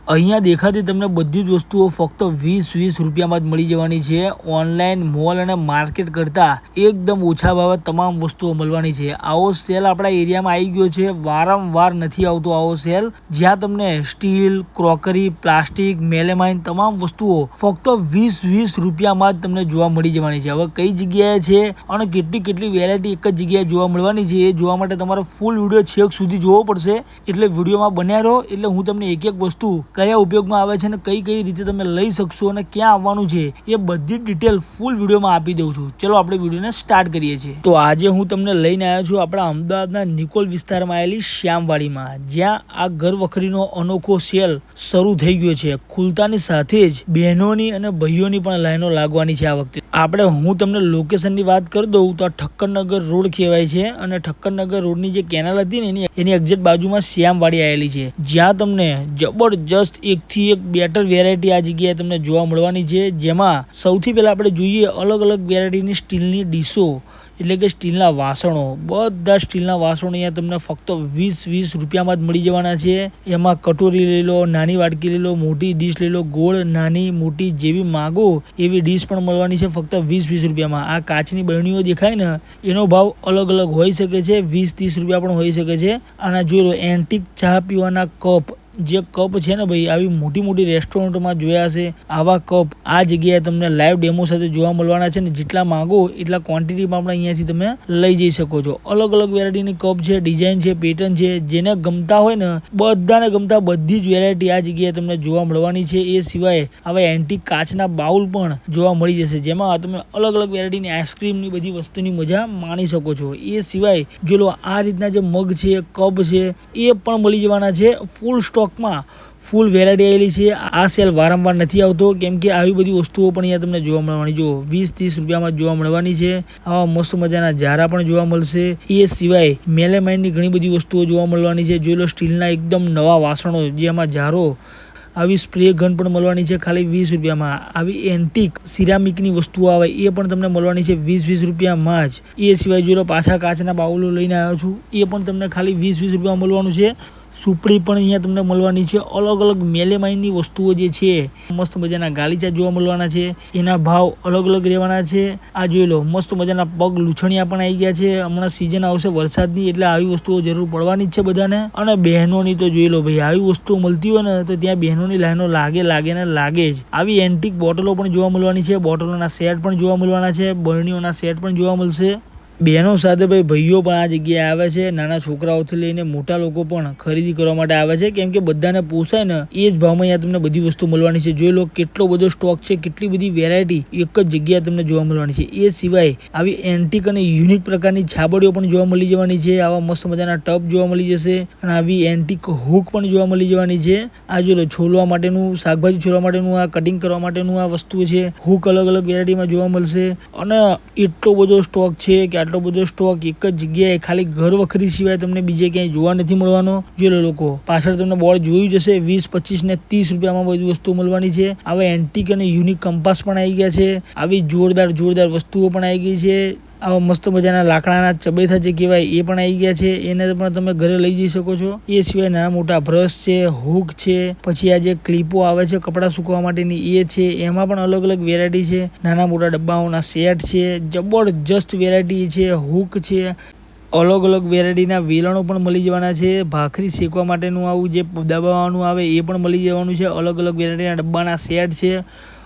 અહીંયા દેખાતી તમને બધી જ વસ્તુઓ ફક્ત 20 રૂપિયામાં જ મળી જવાની છે। ઓનલાઈન મોલ અને માર્કેટ કરતાં એકદમ ઓછા ભાવે તમામ વસ્તુઓ મળવાની છે। આવો સેલ આપણા એરિયામાં આવી ગયો છે। વારંવાર નથી આવતો આવો સેલ, જ્યાં તમને સ્ટીલ, ક્રોકરી, પ્લાસ્ટિક, મેલેમાઇન તમામ વસ્તુઓ ફક્ત 20 રૂપિયામાં જ તમને જોવા મળી જવાની છે। હવે કઈ જગ્યાએ છે અને કેટલી વેરાયટી એક જ જગ્યાએ જોવા મળવાની છે એ જોવા માટે તમારે ફૂલ વિડીયો છેક સુધી જોવો પડશે। એટલે વિડીયોમાં બન્યા રહો, એટલે હું તમને એક વસ્તુ કયા ઉપયોગમાં આવે છે અને કઈ રીતે તમે લઈ શકશો અને ક્યાં આવવાનું છે એ બધી ડિટેલ ફૂલ વિડીયોમાં આપી દઉં છું। ચલો આપણે વિડીયોને સ્ટાર્ટ કરીએ છીએ। તો આજે હું તમને લઈને આવ્યો છું આપણા અમદાવાદના નિકોલ વિસ્તારમાં આવેલી શ્યામવાડીમાં, જ્યાં આ ઘર વખરીનો અનોખો સેલ શરૂ થઈ ગયો છે। ખુલતાની સાથે જ બહેનોની અને ભાઈઓની પણ લાઈનો લાગવાની છે। આ વખતે હું તમને લોકેશનની વાત કરી દઉં તો આ ઠક્કરનગર રોડ કહેવાય છે અને ઠક્કરનગર રોડની જે કેનાલ હતી ને એની એક્ઝેક્ટ બાજુમાં શ્યામવાડી આવેલી છે, જ્યાં તમને જબરજસ્ત એકથી એક બેટર વેરાયટી આ જગ્યાએ તમને જોવા મળવાની છે। જેમાં સૌથી પહેલા આપણે જોઈએ અલગ વેરાયટીની સ્ટીલની ડીશો, એટલે કે સ્ટીલના વાસણો। બધા સ્ટીલના વાસણો અહીંયા તમને ફક્ત 20 રૂપિયામાં જ મળી જવાના છે। એમાં કટોરી લઈ લો, નાની વાડકી લઈ લો, મોટી ડીશ લઈ લો, ગોળ, નાની, મોટી જેવી માગો એવી ડીશ પણ મળવાની છે ફક્ત 20 રૂપિયામાં। આ કાચની બરણીઓ દેખાય ને એનો ભાવ અલગ હોઈ શકે છે, 20-30 રૂપિયા પણ હોઈ શકે છે। અને જોઈ લો એન્ટિક ચા પીવાના કપ, જે કપ છે ને ભાઈ, આવી મોટી રેસ્ટોરન્ટમાં જોયા હશે આવા કપ આ જગ્યાએ તમને લાઈવ ડેમો સાથે જોવા મળવાના છે ને જેટલા માંગો એટલા ક્વોન્ટિટીમાં પણ અહીંયાથી તમે લઈ જઈ શકો છો। અલગ વેરાયટીની કપ છે, ડિઝાઇન છે, પેટર્ન છે, જેને ગમતા હોય ને બધાને ગમતા બધી જ વેરાયટી આ જગ્યાએ તમને જોવા મળવાની છે। એ સિવાય આવા એન્ટિક કાચના બાઉલ પણ જોવા મળી જશે, જેમાં તમે અલગ વેરાયટીની આઈસ્ક્રીમની બધી વસ્તુની મજા માણી શકો છો। એ સિવાય જો લો આ રીતના જે મગ છે, કપ છે એ પણ મળી જવાના છે। ફૂલ સ્ટોકમાં ફૂલ વેરાયટી આવેલી છે। આ સેલ વારંવાર નથી આવતો, કેમ કે આવી બધી વસ્તુઓ પણ અહીંયા તમને જોવા મળવાની, જો 20-30 રૂપિયામાં જોવા મળવાની છે। આવા મસ્ત મજાના ઝારા પણ જોવા મળશે। એ સિવાય મેલેમાઇનની ઘણી બધી વસ્તુઓ જોવા મળવાની છે। જોઈ લો સ્ટીલના એકદમ નવા વાસણો, જેમાં ઝારો, આવી સ્પ્રે ગન પણ મળવાની છે ખાલી 20 રૂપિયામાં। આવી એન્ટિક સિરામિકની વસ્તુઓ આવે એ પણ તમને મળવાની છે 20 રૂપિયામાં જ। એ સિવાય જોઈ લો પાછા કાચના બાઉલો લઈને આવ્યો છું, એ પણ તમને ખાલી 20 રૂપિયામાં મળવાનું છે। સુપડી પણ અહીંયા તમને મળવાની છે। અલગ મેલેમાઇનની વસ્તુઓ જે છે, મસ્ત મજાના ગાલીચા જોવા મળવાના છે, એના ભાવ અલગ રહેવાના છે। આ જોઈ લો મસ્ત મજાના પગ લૂછણિયા પણ આવી ગયા છે। હમણાં સિઝન આવશે વરસાદની, એટલે આવી વસ્તુઓ જરૂર પડવાની જ છે બધાને। અને બહેનોની તો જોઈ લો ભાઈ, આવી વસ્તુઓ મળતી હોય ને તો ત્યાં બહેનોની લાઈનો લાગે જ। આવી એન્ટિક બોટલો પણ જોવા મળવાની છે, બોટલોના સેટ પણ જોવા મળવાના છે, બરણીઓના સેટ પણ જોવા મળશે। બહેનો સાથે ભાઈ ભાઈઓ પણ આ જગ્યાએ આવે છે, નાના છોકરાઓથી લઈને મોટા લોકો પણ ખરીદી કરવા માટે આવે છે, કેમ કે બધાને પોસાય ને એ જ ભાવમાં અહીંયા તમને બધી વસ્તુ મળવાની છે। જોઈ લો કેટલો બધો સ્ટોક છે, કેટલી બધી વેરાયટી એક જ જગ્યાએ તમને જોવા મળવાની છે। એ સિવાય આવી એન્ટિક અને યુનિક પ્રકારની છાબડીઓ પણ જોવા મળી જવાની છે। આવા મસ્ત મજાના ટબ જોવા મળી જશે અને આવી એન્ટિક હુક પણ જોવા મળી જવાની છે। આ જોઈ લો છોલવા માટેનું, શાકભાજી છોલવા માટેનું, આ કટિંગ કરવા માટેનું આ વસ્તુ છે, હુક અલગ વેરાયટીમાં જોવા મળશે। અને એટલો બધો સ્ટોક છે કે આટલો બધો સ્ટોક એક જ જગ્યાએ ખાલી ઘર વખરી સિવાય તમને બીજે ક્યાંય જોવા નથી મળવાનો। જોઈ લો લોકો પાછળ તમને બોર્ડ જોયું જશે, 20, 25 ને 30 રૂપિયામાં બધી વસ્તુ મળવાની છે। આવા એન્ટિક અને યુનિક કંપાસ પણ આવી ગયા છે। આવી જોરદાર વસ્તુઓ પણ આવી ગઈ છે। આવા મસ્ત મજાના લાકડાના ચબેથા જે કહેવાય એ પણ આવી ગયા છે, એને પણ તમે ઘરે લઈ જઈ શકો છો। એ સિવાય નાના મોટા બ્રશ છે, હુક છે, પછી આ જે ક્લિપો આવે છે કપડાં સુકવવા માટેની એ છે, એમાં પણ અલગ વેરાયટી છે। નાના મોટા ડબ્બાઓના સેટ છે, જબરજસ્ત વેરાયટી છે, હુક છે, અલગ વેરાયટીના વેલણો પણ મળી જવાના છે। ભાખરી શેકવા માટેનું આવું જે દબાવવાનું આવે એ પણ મળી જવાનું છે। અલગ વેરાયટીના ડબ્બાના સેટ છે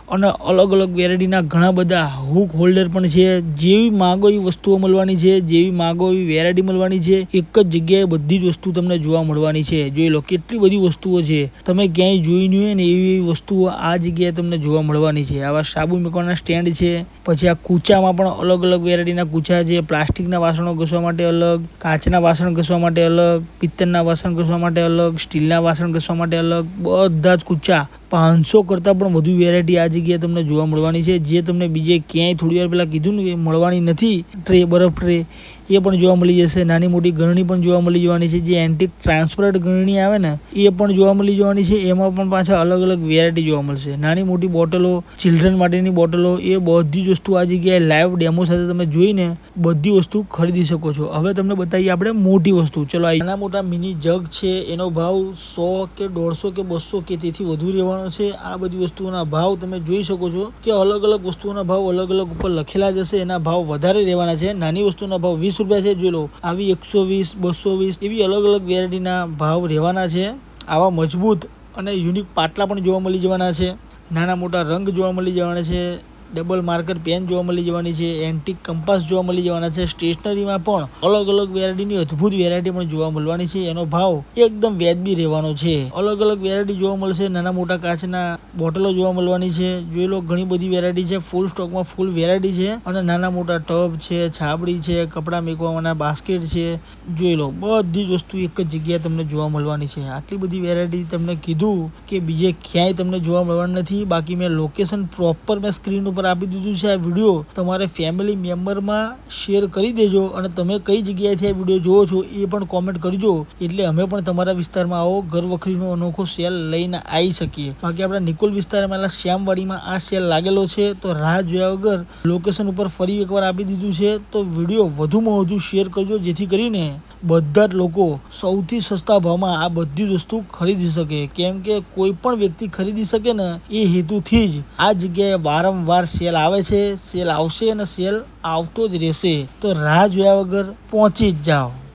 અને અલગ વેરાયટીના ઘણા બધા હુક હોલ્ડર પણ છે। જેવી માગો એવી વસ્તુઓ મળવાની છે, જેવી માગો એવી વેરાયટી મળવાની છે। એક જ જગ્યાએ બધી જ વસ્તુ તમને જોવા મળવાની છે। જોઈ લો કેટલી બધી વસ્તુઓ છે, તમે ક્યાંય જોઈ નહીં હોય ને એવી વસ્તુઓ આ જગ્યાએ તમને જોવા મળવાની છે। આવા સાબુ મૂકવાના સ્ટેન્ડ છે, પછી આ કૂચામાં પણ અલગ વેરાયટીના કૂચા છે, પ્લાસ્ટિકના વાસણો ઘસવા માટે અલગ, કાચના વાસણ ઘસવા માટે અલગ, પિત્તળના વાસણ ઘસવા માટે અલગ, સ્ટીલના વાસણ ઘસવા માટે અલગ, બધા જ કૂચા 500 કરતાં પણ વધુ વેરાયટી આ જગ્યાએ તમને જોવા મળવાની છે, જે તમને બીજે ક્યાંય થોડી વાર પહેલાં કીધું ને કે મળવાની નથી। ટ્રે, બરફ ટ્રે એ પણ જોવા મળી જશે. નાની મોટી ગરણી પણ જોવા મળી જવાની છે. જે એન્ટિક ટ્રાન્સપરન્ટ ગરણી આવે ને એ પણ જોવા મળી જવાની છે. એમાં પણ પાછા અલગ અલગ વેરાયટી જોવા મળશે. નાની મોટી બોટલો, ચિલ્ડ્રન માટેની બોટલો, એ બધી જ વસ્તુ આ જગ્યાએ લાઈવ ડેમો સાથે તમે જોઈને બધી વસ્તુ ખરીદી શકો છો. હવે તમને બતાવીએ આપણે મોટી વસ્તુ. ચલો, નાના મોટા મિની જગ છે, એનો ભાવ 100 કે 150 કે 200 કે તેથી વધુ રહેવાનો છે. આ બધી વસ્તુઓના ભાવ તમે જોઈ શકો છો કે અલગ અલગ વસ્તુઓના ભાવ અલગ અલગ ઉપર લખેલા જ હશે. એના ભાવ વધારે રહેવાના છે. નાની વસ્તુના ભાવ 20 રૂપિયા છે. જોઈ લો, આવી 120, 220 એવી અલગ અલગ વેરાયટીના ભાવ રહેવાના છે. આવા મજબૂત અને યુનિક પાટલા પણ જોવા મળી જવાના છે. નાના મોટા રંગ જોવા મળી જવાના છે. ડબલ માર્કર પેન જોવા મળી જવાની છે. એન્ટિક કંપાસ જોવા મળી જવાના છે. સ્ટેશનરીમાં પણ અલગ અલગ વેરાયટીની અદ્ભુત વેરાયટી પણ જોવા મળવાની છે. એનો ભાવ એકદમ વ્યાજબી રહેવાનો છે. અલગ અલગ વેરાયટી જોવા મળશે. નાના મોટા કાચના બોટલો જોવા મળવાની છે. જોઈ લો, ઘણી બધી વેરાયટી છે. ફૂલ સ્ટોકમાં ફૂલ વેરાયટી છે. અને નાના મોટા ટબ છે, છાબડી છે, કપડાં મૂકવાના બાસ્કેટ છે. જોઈ લો, બધી જ વસ્તુ એક જ જગ્યાએ તમને જોવા મળવાની છે. આટલી બધી વેરાયટી તમને કીધું કે બીજે ક્યાંય તમને જોવા મળવાની નથી. બાકી મેં લોકેશન પ્રોપર મેં સ્ક્રીન ઉપર આપી દીધું છે. આ વિડીયો તમારે ફેમિલી મેમ્બરમાં શેર કરી દેજો. અને તમે કઈ જગ્યાએથી આ વિડીયો જોવો છો એ પણ કોમેન્ટ કરજો. એટલે અમે પણ તમારા વિસ્તારમાં આવો ઘર વખરીનો અનોખો સેલ લઈને આવી શકીએ. બાકી આપણા નિકોલ વિસ્તારમાં શ્યામવાડીમાં આ સેલ લાગેલો છે. તો રાહ જોયા વગર લોકેશન ઉપર ફરી એકવાર આપી દીધું છે. તો વિડીયો વધુમાં વધુ શેર કરજો, જેથી કરીને બધા જ લોકો સૌથી સસ્તા ભાવમાં આ બધી જ વસ્તુ ખરીદી શકે. કેમ કે કોઈ પણ વ્યક્તિ ખરીદી શકે ને એ હેતુથી જ આ જગ્યાએ વારંવાર સેલ આવે છે. સેલ આવશે અને સેલ આવતો જ રહેશે. તો રાહ જોયા વગર પહોંચી જ જાઓ.